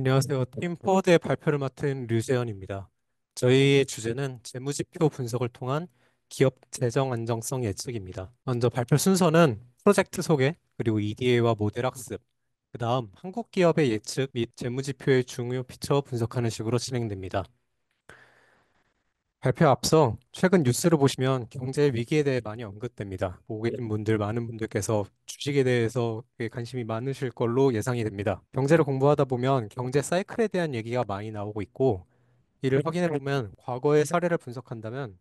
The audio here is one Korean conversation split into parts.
안녕하세요. 팀 포워드의 발표를 맡은 류재현입니다. 저희의 주제는 재무지표 분석을 통한 기업 재정 안정성 예측입니다. 먼저 발표 순서는 프로젝트 소개, 그리고 EDA와 모델 학습, 그 다음 한국 기업의 예측 및 재무지표의 중요 피처 분석하는 식으로 진행됩니다. 발표 앞서 최근 뉴스를 보시면 경제 위기에 대해 많이 언급됩니다. 보고 계신 분들, 많은 분들께서 주식에 대해서 꽤 관심이 많으실 걸로 예상이 됩니다. 경제를 공부하다 보면 경제 사이클에 대한 얘기가 많이 나오고 있고, 이를 확인해 보면 과거의 사례를 분석한다면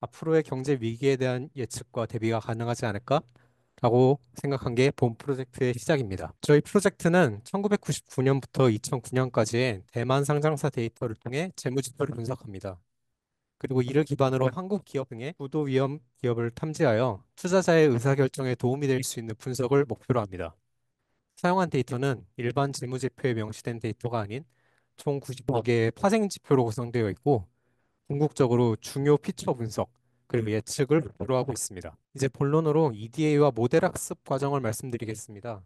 앞으로의 경제 위기에 대한 예측과 대비가 가능하지 않을까? 라고 생각한 게 본 프로젝트의 시작입니다. 저희 프로젝트는 1999년부터 2009년까지의 대만 상장사 데이터를 통해 재무지표를 분석합니다. 그리고 이를 기반으로 한국 기업 등의 부도 위험 기업을 탐지하여 투자자의 의사결정에 도움이 될 수 있는 분석을 목표로 합니다. 사용한 데이터는 일반 재무지표에 명시된 데이터가 아닌 총 95개의 파생 지표로 구성되어 있고 궁극적으로 중요 피처 분석 그리고 예측을 목표로 하고 있습니다. 이제 본론으로 EDA와 모델 학습 과정을 말씀드리겠습니다.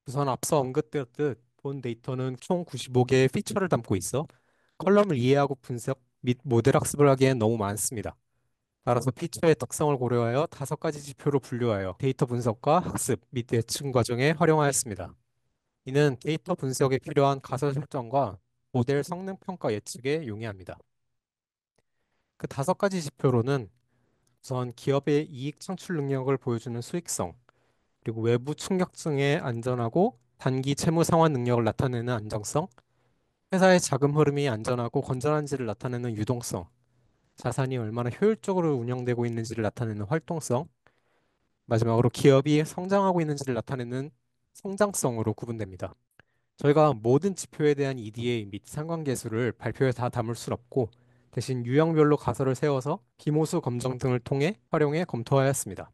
우선 앞서 언급드렸듯 본 데이터는 총 95개의 피처를 담고 있어 컬럼을 이해하고 분석 및 모델 학습을 하기엔 너무 많습니다. 따라서 피처의 특성을 고려하여 5가지 지표로 분류하여 데이터 분석과 학습 및 예측 과정에 활용하였습니다. 이는 데이터 분석에 필요한 가설 설정과 모델 성능 평가 예측에 용이합니다. 그 5가지 지표로는 우선 기업의 이익 창출 능력을 보여주는 수익성, 그리고 외부 충격성에 안전하고 단기 채무 상환 능력을 나타내는 안정성, 회사의 자금 흐름이 안전하고 건전한지를 나타내는 유동성, 자산이 얼마나 효율적으로 운영되고 있는지를 나타내는 활동성, 마지막으로 기업이 성장하고 있는지를 나타내는 성장성으로 구분됩니다. 저희가 모든 지표에 대한 EDA 및 상관계수를 발표에 다 담을 순 없고 대신 유형별로 가설을 세워서 비모수 검정 등을 통해 활용해 검토하였습니다.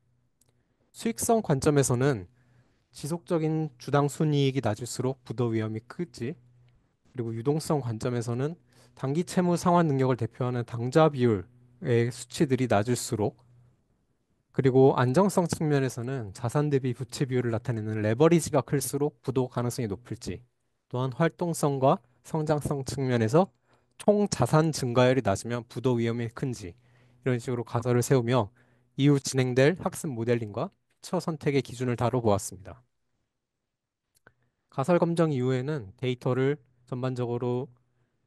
수익성 관점에서는 지속적인 주당 순이익이 낮을수록 부도 위험이 크지, 그리고 유동성 관점에서는 단기 채무 상환 능력을 대표하는 당좌 비율의 수치들이 낮을수록, 그리고 안정성 측면에서는 자산 대비 부채 비율을 나타내는 레버리지가 클수록 부도 가능성이 높을지, 또한 활동성과 성장성 측면에서 총 자산 증가율이 낮으면 부도 위험이 큰지, 이런 식으로 가설을 세우며 이후 진행될 학습 모델링과 피처 선택의 기준을 다뤄보았습니다. 가설 검정 이후에는 데이터를 전반적으로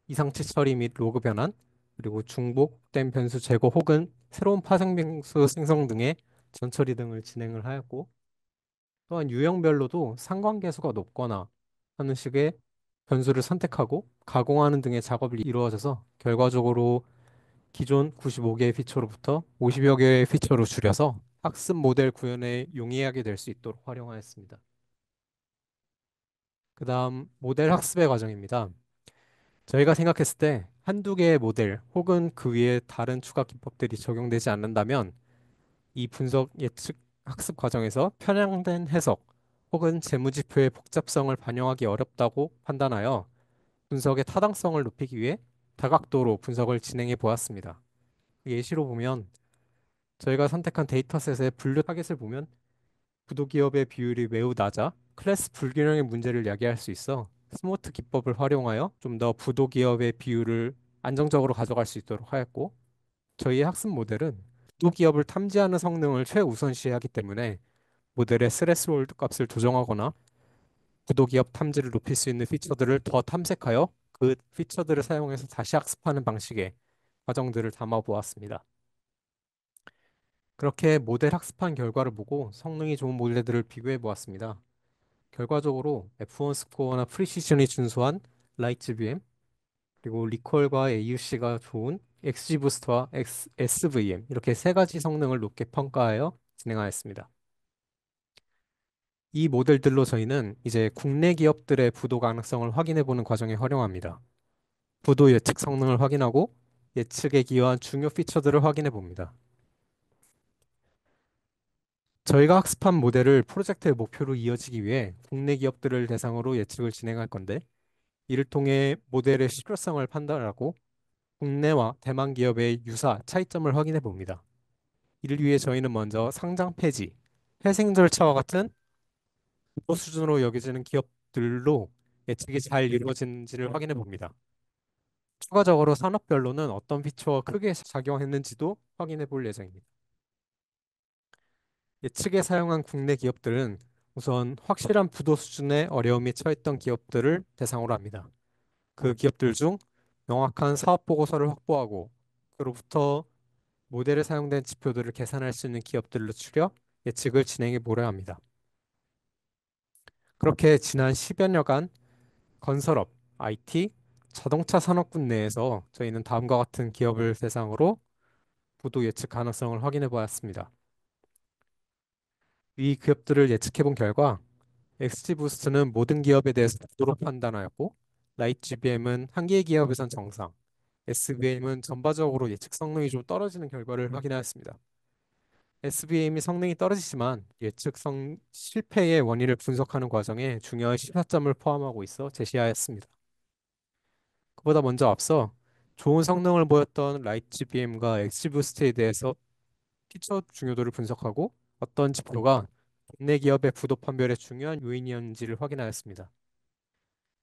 이상치 처리 및 로그 변환, 그리고 중복된 변수 제거 혹은 새로운 파생 변수 생성 등의 전처리 등을 진행을 하였고, 또한 유형별로도 상관계수가 높거나 하는 식의 변수를 선택하고 가공하는 등의 작업이 이루어져서 결과적으로 기존 95개의 피처로부터 50여 개의 피처로 줄여서 학습 모델 구현에 용이하게 될 수 있도록 활용하였습니다. 그 다음 모델 학습의 과정입니다. 저희가 생각했을 때 한두 개의 모델 혹은 그 위에 다른 추가 기법들이 적용되지 않는다면 이 분석 예측 학습 과정에서 편향된 해석 혹은 재무지표의 복잡성을 반영하기 어렵다고 판단하여 분석의 타당성을 높이기 위해 다각도로 분석을 진행해 보았습니다. 예시로 보면 저희가 선택한 데이터셋의 분류 타겟을 보면 부도기업의 비율이 매우 낮아 클래스 불균형의 문제를 야기할 수 있어 스모트 기법을 활용하여 좀 더 부도기업의 비율을 안정적으로 가져갈 수 있도록 하였고, 저희의 학습 모델은 부도기업을 탐지하는 성능을 최우선시하기 때문에 모델의 스레스홀드 값을 조정하거나 부도기업 탐지를 높일 수 있는 피처들을 더 탐색하여 그 피처들을 사용해서 다시 학습하는 방식의 과정들을 담아 보았습니다. 그렇게 모델 학습한 결과를 보고 성능이 좋은 모델들을 비교해 보았습니다. 결과적으로 F1 스코어나 프리시즌이 준수한 라이츠 BM, 그리고 리콜과 AUC가 좋은 XG 부스터와 SVM, 이렇게 3가지 성능을 높게 평가하여 진행하였습니다. 이 모델들로 저희는 이제 국내 기업들의 부도 가능성을 확인해 보는 과정에 활용합니다. 부도 예측 성능을 확인하고 예측에 기여한 중요 피처들을 확인해 봅니다. 저희가 학습한 모델을 프로젝트의 목표로 이어지기 위해 국내 기업들을 대상으로 예측을 진행할 건데, 이를 통해 모델의 실효성을 판단하고 국내와 대만 기업의 유사 차이점을 확인해 봅니다. 이를 위해 저희는 먼저 상장 폐지, 회생 절차와 같은 고도 수준으로 여겨지는 기업들로 예측이 잘 이루어진지를 확인해 봅니다. 추가적으로 산업별로는 어떤 피처가 크게 작용했는지도 확인해 볼 예정입니다. 예측에 사용한 국내 기업들은 우선 확실한 부도 수준의 어려움이 처했던 기업들을 대상으로 합니다. 그 기업들 중 명확한 사업 보고서를 확보하고 그로부터 모델에 사용된 지표들을 계산할 수 있는 기업들로 추려 예측을 진행해 보려 합니다. 그렇게 지난 10여 년간 건설업, IT, 자동차 산업군 내에서 저희는 다음과 같은 기업을 대상으로 부도 예측 가능성을 확인해 보았습니다. 이 기업들을 예측해 본 결과 XG부스트는 모든 기업에 대해서 부도로 판단하였고 라이트GBM은 한 개의 기업에선 정상, SBM은 전반적으로 예측 성능이 좀 떨어지는 결과를 확인하였습니다. SBM이 성능이 떨어지지만 예측성 실패의 원인을 분석하는 과정에 중요한 시사점을 포함하고 있어 제시하였습니다. 그보다 먼저 앞서 좋은 성능을 보였던 라이트 BM과 엑시 부스트에 대해서 피처 중요도를 분석하고 어떤 지표가 국내 기업의 부도 판별에 중요한 요인이었는지를 확인하였습니다.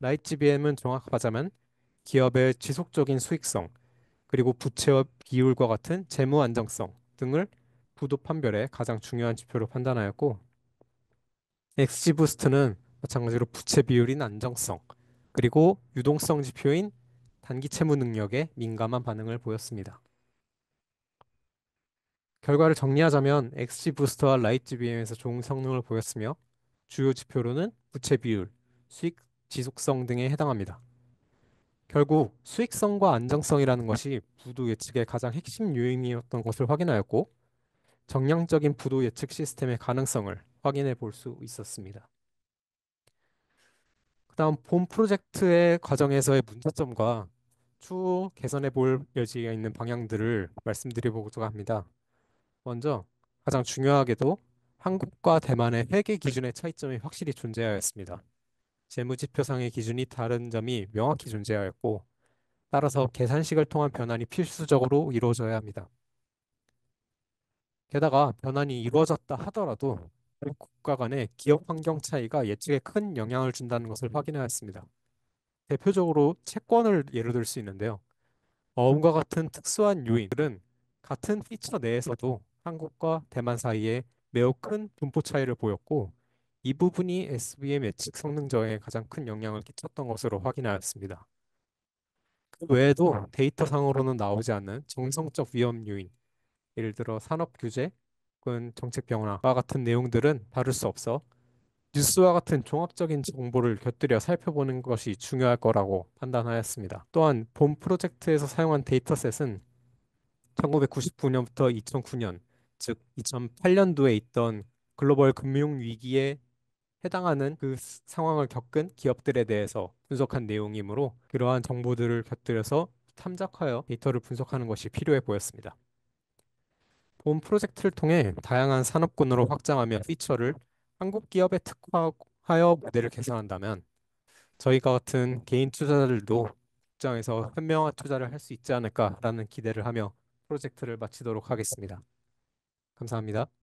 라이트 BM은 정확하자면 기업의 지속적인 수익성, 그리고 부채와 비율과 같은 재무 안정성 등을 부도 판별에 가장 중요한 지표로 판단하였고, 엑스지 부스트는 마찬가지로 부채 비율인 안정성, 그리고 유동성 지표인 단기 채무 능력에 민감한 반응을 보였습니다. 결과를 정리하자면 엑스지 부스트와 라이트 BM에서 좋은 성능을 보였으며 주요 지표로는 부채 비율, 수익 지속성 등에 해당합니다. 결국 수익성과 안정성이라는 것이 부도 예측의 가장 핵심 요인이었던 것을 확인하였고 정량적인 부도 예측 시스템의 가능성을 확인해 볼 수 있었습니다. 그다음 본 프로젝트의 과정에서의 문제점과 추후 개선해 볼 여지가 있는 방향들을 말씀드려보고자 합니다. 먼저 가장 중요하게도 한국과 대만의 회계 기준의 차이점이 확실히 존재하였습니다. 재무지표상의 기준이 다른 점이 명확히 존재하였고 따라서 계산식을 통한 변환이 필수적으로 이루어져야 합니다. 게다가 변환이 이루어졌다 하더라도 각 국가 간의 기업 환경 차이가 예측에 큰 영향을 준다는 것을 확인하였습니다. 대표적으로 채권을 예로 들 수 있는데요. 어음과 같은 특수한 요인들은 같은 피처 내에서도 한국과 대만 사이에 매우 큰 분포 차이를 보였고 이 부분이 SBM 예측 성능 저하에 가장 큰 영향을 끼쳤던 것으로 확인하였습니다. 그 외에도 데이터상으로는 나오지 않는 정성적 위험 요인, 예를 들어 산업 규제, 혹은 정책 변화와 같은 내용들은 다룰 수 없어 뉴스와 같은 종합적인 정보를 곁들여 살펴보는 것이 중요할 거라고 판단하였습니다. 또한 본 프로젝트에서 사용한 데이터셋은 1999년부터 2009년, 즉 2008년도에 있던 글로벌 금융 위기에 해당하는 그 상황을 겪은 기업들에 대해서 분석한 내용이므로 그러한 정보들을 곁들여서 탐색하여 데이터를 분석하는 것이 필요해 보였습니다. 본 프로젝트를 통해 다양한 산업군으로 확장하며 피처를 한국 기업에 특화하여 모델을 개선한다면 저희가 같은 개인 투자자들도 국장에서 현명한 투자를 할 수 있지 않을까라는 기대를 하며 프로젝트를 마치도록 하겠습니다. 감사합니다.